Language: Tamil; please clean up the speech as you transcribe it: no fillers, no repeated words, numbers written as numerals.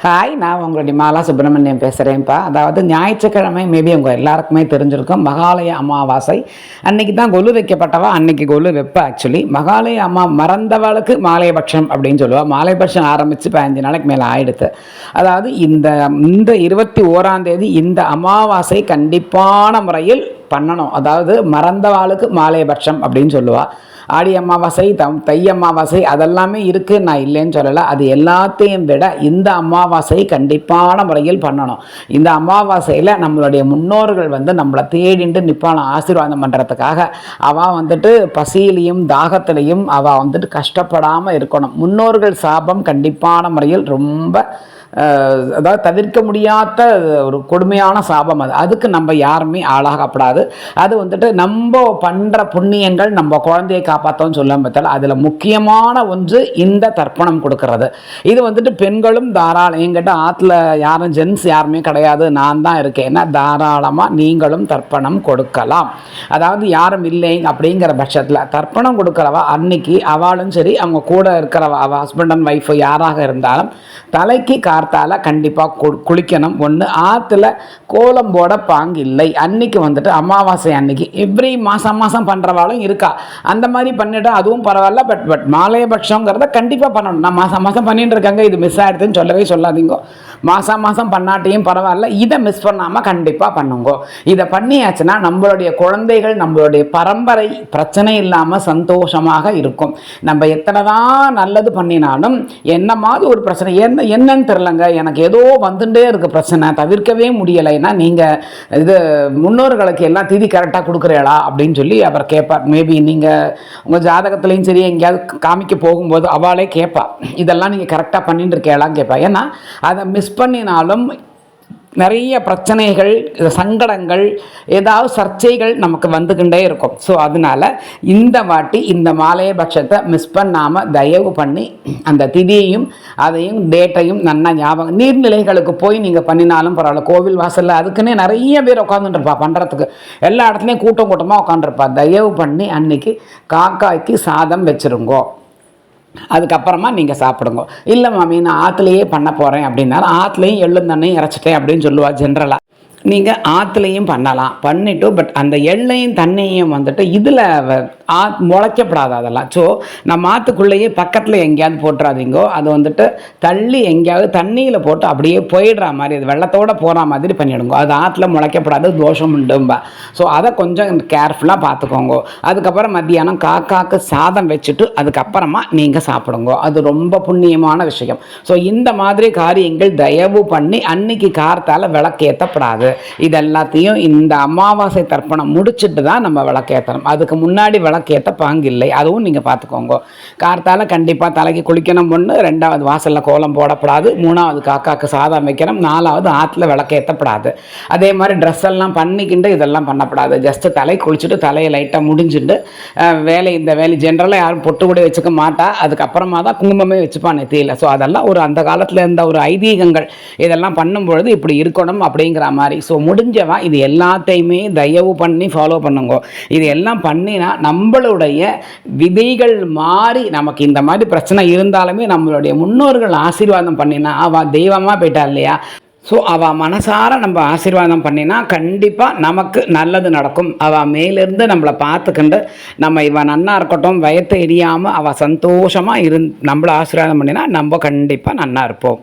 ஹாய், நான் உங்களுடைய மாலா சுப்பிரமணியம் பேசுகிறேன்ப்பா. அதாவது ஞாயிற்றுக்கிழமை மேபி உங்கள் எல்லாருக்குமே தெரிஞ்சிருக்கும், மகாலய அமாவாசை. அன்னைக்கு தான் கொலு வைக்கப்பட்டவா, அன்னைக்கு கொலு வைப்ப. ஆக்சுவலி மகாலய மறந்தவளுக்கு மாலையபட்சம் அப்படின்னு சொல்லுவாள். மாலையபட்சம் ஆரம்பித்து 15 நாளைக்கு மேலே ஆயிடுது. அதாவது இந்த 21ஆம் தேதி இந்த அமாவாசை கண்டிப்பான முறையில் பண்ணணும். அதாவது மறந்தவாளுக்கு மாலையபட்சம் அப்படின்னு சொல்லுவாள். ஆடி அமாவாசை, தை அமாவாசை அதெல்லாமே இருக்குது, நான் இல்லைன்னு சொல்லலை. அது எல்லாத்தையும் விட இந்த அமாவாசை கண்டிப்பான முறையில் பண்ணணும். இந்த அமாவாசையில் நம்மளுடைய முன்னோர்கள் நம்மளை தேடிண்டு நிற்பான ஆசீர்வாதம் பண்ணுறதுக்காக. அவள் பசியிலையும் தாகத்திலையும் அவள் கஷ்டப்படாமல் இருக்கணும். முன்னோர்கள் சாபம் கண்டிப்பான முறையில் ரொம்ப அதாவது தவிர்க்க முடியாத ஒரு கொடுமையான சாபம். அதுக்கு நம்ம யாருமே ஆளாகப்படாது. அது நம்ம பண்ணுற புண்ணியங்கள் நம்ம குழந்தையை காப்பாற்றோன்னு சொல்ல பார்த்தால் அதில் முக்கியமான ஒன்று இந்த தர்ப்பணம் கொடுக்கறது. இது பெண்களும் தாராளம். என்கிட்ட ஆற்றுல யாரும் ஜென்ஸ் யாருமே கிடையாது, நான் தான் இருக்கேன்னா தாராளமாக நீங்களும் தர்ப்பணம் கொடுக்கலாம். அதாவது யாரும் இல்லை அப்படிங்கிற பட்சத்தில் தர்ப்பணம் கொடுக்குறவா அன்னைக்கு அவளும் சரி, அவங்க கூட இருக்கிறவா அவள் ஹஸ்பண்ட் அண்ட் ஒய்ஃபு யாராக இருந்தாலும் தலைக்கு கார்த்தால கண்டிப்பாக குளிக்கணும். ஒன்று ஆற்றுல கோலம் போட பாங்கு இல்லை. அன்னைக்கு அமாவாசை அன்னைக்கு எவ்ரி மாதம் பண்ணுறவாளும் இருக்கா. அந்த மாதிரி பண்ணிட்டா அதுவும் பரவாயில்ல. பட் மாலையபட்சங்கிறத கண்டிப்பாக பண்ணணும். நான் மாதம் பண்ணிட்டு இருக்காங்க, இது மிஸ் ஆகிடுதுன்னு சொல்லவே சொல்லாதீங்க. மாதம் பண்ணாட்டியும் பரவாயில்ல, இதை மிஸ் பண்ணாமல் கண்டிப்பாக பண்ணுங்க. இதை பண்ணியாச்சுன்னா நம்மளுடைய குழந்தைகள் நம்மளுடைய பரம்பரை பிரச்சனை இல்லாமல் சந்தோஷமாக இருக்கும். நம்ம எத்தனை தான் நல்லது பண்ணினாலும் என்ன மாதிரி ஒரு பிரச்சனை என்னன்னு தெரிலங்க, எனக்கு ஏதோ வந்துட்டே இருக்குது பிரச்சனை, தவிர்க்கவே முடியலைன்னா நீங்கள் இது முன்னோர்களுக்கு எல்லாம் திதி கரெக்டாக கொடுக்குறீங்களா அப்படின்னு சொல்லி அவர் கேட்பார். மேபி நீங்கள் உங்கள் ஜாதகத்துலேயும் சரி எங்கேயாவது காமிக்க போகும்போது அவளே கேட்பா, இதெல்லாம் நீங்கள் கரெக்டாக பண்ணிட்டு இருக்கேளான்னு கேட்பா. ஏன்னா அதை மிஸ் பண்ணினாலும் நிறைய பிரச்சனைகள், சங்கடங்கள், ஏதாவது சர்ச்சைகள் நமக்கு வந்துக்கிட்டே இருக்கும். ஸோ அதனால் இந்த வாட்டி இந்த மாலையபட்சத்தை மிஸ் பண்ணாமல் தயவு பண்ணி அந்த திதியையும் அதையும் டேட்டையும் நல்லா ஞாபகம். நீர்நிலைகளுக்கு போய் நீங்கள் பண்ணினாலும் பரவாயில்ல, கோவில் வாசலில் அதுக்குன்னே நிறைய பேர் உட்காந்துட்டுருப்பா பண்ணுறதுக்கு. எல்லா இடத்துலையும் கூட்டமாக உட்காந்துருப்பா. தயவு பண்ணி அன்னைக்கு காக்காய்க்கு சாதம் வச்சுருங்கோ, அதுக்கப்புறமா நீங்கள் சாப்பிடுங்க. இல்லை மாமி நான் ஆற்றுலையே பண்ண போகிறேன் அப்படின்னாலும் ஆற்றுலையும் எள்ளும் தண்ணையும் இறச்சிட்டேன் அப்படின்னு சொல்லுவாள் ஜென்ரலாக. நீங்கள் ஆற்றுலையும் பண்ணலாம், பண்ணிவிட்டு பட் அந்த எள்ளையும் தண்ணியும் இதில் முளைக்கப்படாது அதெல்லாம். ஸோ நம்ம ஆற்றுக்குள்ளேயே பக்கத்தில் எங்கேயாவது போட்டுறாதீங்கோ. அது தள்ளி எங்கேயாவது தண்ணியில் போட்டு அப்படியே போயிடுற மாதிரி, அது வெள்ளத்தோடு போகிற மாதிரி பண்ணிவிடுங்க. அது ஆற்றுல முளைக்கப்படாது, தோஷம் உண்டும்பா. ஸோ அதை கொஞ்சம் கேர்ஃபுல்லாக பார்த்துக்கோங்க. அதுக்கப்புறம் மத்தியானம் காக்காக்கு சாதம் வச்சுட்டு அதுக்கப்புறமா நீங்கள் சாப்பிடுங்க. அது ரொம்ப புண்ணியமான விஷயம். ஸோ இந்த மாதிரி காரியங்கள் தயவு பண்ணி அன்னைக்கு கார்த்தால் விளக்கேற்றப்படாது. இது எல்லாத்தையும் இந்த அமாவாசை தர்ப்பணம் முடிச்சுட்டு தான் நம்ம விளக்கேற்றணும். அதுக்கு முன்னாடி விளக்கேற்ற பாங்கு இல்லை, அதுவும் நீங்கள் பார்த்துக்கோங்க. கார்த்தால கண்டிப்பாக தலைக்கு குளிக்கணும். ஒன்று, 2வது வாசலில் கோலம் போடப்படாது, 3வது காக்காக்கு சாதம் வைக்கணும், 4வது ஆற்றுல விளக்கேற்றப்படாது. அதே மாதிரி ட்ரெஸ் எல்லாம் பண்ணிக்கிண்டு இதெல்லாம் பண்ணப்படாது. ஜஸ்ட்டு தலை குளிச்சுட்டு தலையை லைட்டாக முடிஞ்சுட்டு இந்த வேலை ஜென்ரலாக யாரும் பொட்டு கூட வச்சுக்க மாட்டா. அதுக்கப்புறமா தான் குங்குமமே வச்சுப்பான் நெத்தியில். ஸோ அதெல்லாம் ஒரு அந்த காலத்தில் இருந்த ஒரு ஐதீகங்கள். இதெல்லாம் பண்ணும்பொழுது இப்படி இருக்கணும் அப்படிங்கிற மாதிரி. ஸோ முடிஞ்சவா இது எல்லாத்தையுமே தயவு பண்ணி ஃபாலோ பண்ணுங்க. இது எல்லாம் பண்ணினா நம்மளுடைய விதைகள் மாறி நமக்கு இந்த மாதிரி பிரச்சனை இருந்தாலுமே நம்மளுடைய முன்னோர்கள் ஆசீர்வாதம் பண்ணினா அவள் தெய்வமாக போயிட்டா இல்லையா. ஸோ அவள் மனசார நம்ம ஆசீர்வாதம் பண்ணினா கண்டிப்பாக நமக்கு நல்லது நடக்கும். அவள் மேலிருந்து நம்மளை பார்த்துக்கிண்டு நம்ம இவன் நன்னா இருக்கட்டும் வயத்தை எரியாமல் அவள் சந்தோஷமாக நம்மளை ஆசீர்வாதம் பண்ணினா நம்ம கண்டிப்பாக நன்னா இருப்போம்.